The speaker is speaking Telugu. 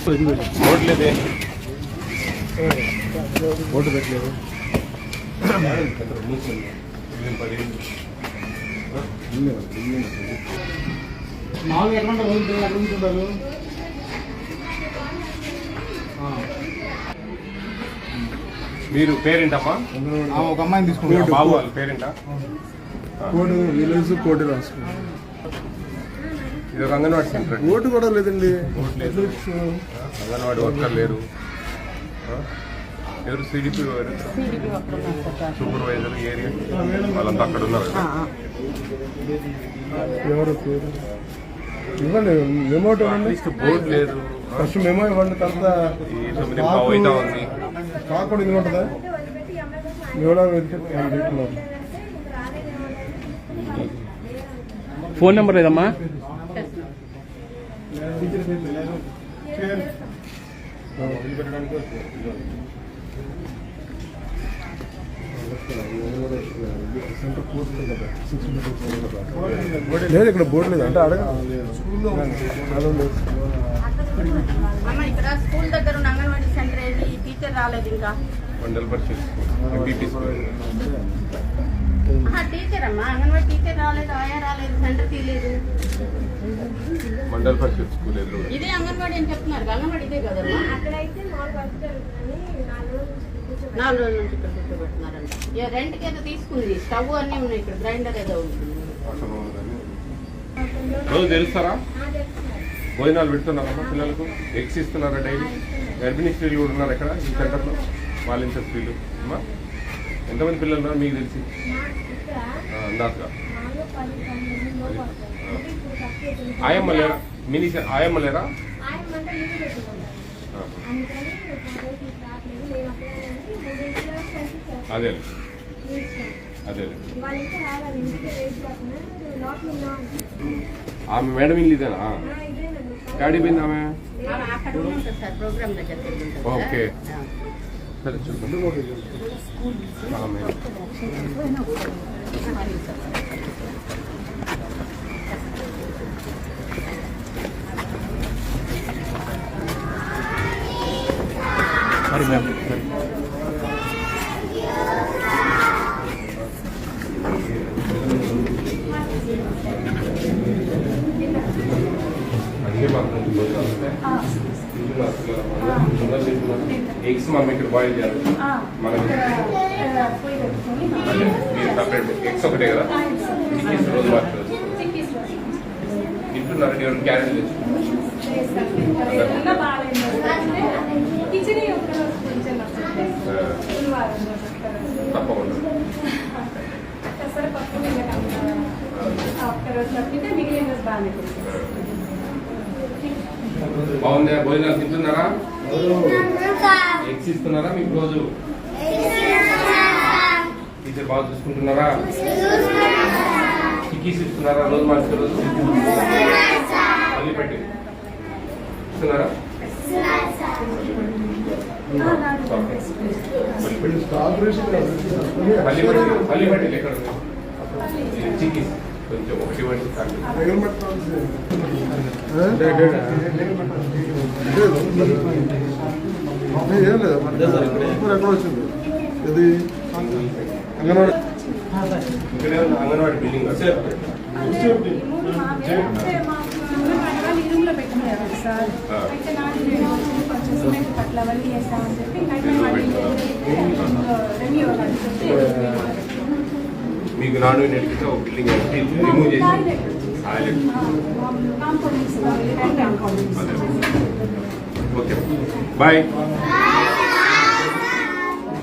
ఓట్లేదే ఓటు పెట్టలేదు మీరు పేరెంటమ్మా? ఒక అమ్మాయిని తీసుకుంటారు. బాబు వాళ్ళ పేరెంటా? కోడ్ విలేజ్ కోడ్ రాసుకుంటారు. ఇది ఒక అంగన్వాడీ సెంటర్. ఓటు కూడా లేదండి. ఓటు లేదు, అంగన్వాడీ వర్కర్ లేరు. ఎవరు సిడిపి సూపర్వైజర్ ఏరియా వాళ్ళంతా అక్కడ ఉన్నారు. ఎవరు పేరు ఇవ్వండి, మెమో బోర్డు లేదు. ఫస్ట్ మెమో ఇవ్వండి, తర్వాత అవుతా ఉంది. కాకుండా ఇది ఉంటుందా? ఫోన్ నెంబర్ లేదమ్మా? లేదు, ఇక్కడ బోర్డు లేదు అంటే అడగ. ఇక్కడ స్కూల్ దగ్గర ఉన్న అంగన్వాడీ సెంటర్ ఏది? టీచర్ రాలేదు ఇంకా. మండల్ పరిషత్ టీచర్ అమ్మా, అంగన్వాడీ టీచర్ రాలేదు, ఆయా రాలేదు, సెంటర్ తీయలేదు. మండల్ పరిషత్ స్కూల్ ఎదురు ఇదే అంగన్వాడీ అని చెప్తున్నారు. అంగన్వాడీ ఇదే కదమ్మా. 4 రోజుల నుంచి ఇక్కడ కూర్చోబెడుతున్నారంట. రెంట్కి ఏదో తీసుకుంది, స్టవ్ అన్నీ ఉన్నాయి ఇక్కడ, గ్రైండర్ ఏదో ఉంటుంది. రోజు తెలుస్తారా? భోజనాలు పెడుతున్నారమ్మా పిల్లలకు? ఎగ్స్ ఇస్తున్నారా డైలీ? గర్భిణీ స్త్రీలు కూడా ఉన్నారు ఇక్కడ ఈ సెంటర్లో, బాలింత స్త్రీలు. అమ్మా ఎంతమంది పిల్లలు ఉన్నారు మీకు తెలిసి? అందాజుగా ఆయమ్మ లేరా? మినీ ఆయమ్మ లేరా? అదే అదే ఆమె మేడం ఇల్లు ఇదేనా? డాడీ పోయింది ఆమె. ఓకే సరే చూద్దాం. మరి మ్యామ్ ఎగ్స్ మమ్మీ ఇక్కడ బాయిల్ చేయాలి. మనం మీరు సపరేట్ ఎగ్స్ ఒకటే కదా? రోజు తింటున్నారండి? ఎవరు క్యారెట్ తప్పకుండా బాగుందా? భోజనాలు తింటున్నారా? ఎగ్స్ ఇస్తున్నారా మీకు రోజు? టీచర్ బాగా చూసుకుంటున్నారా? చిక్కీస్ ఇస్తున్నారా రోజు? మార్చి రోజు మళ్ళీ పెట్టి ఇస్తున్నారా? మళ్ళీ పెట్టి ఎక్కడ చిక్కీస్ కొంచెం ఒకటి వంటి ఏం లేదు ఎక్కడ వచ్చింది ఇది అంగన్వాడీ అంగన్వాడీ బిల్డింగ్ మీకు నాన్ వెజ్ ఒక బిల్డింగ్ రిమూవ్ చేసి ఓకే బాయ్.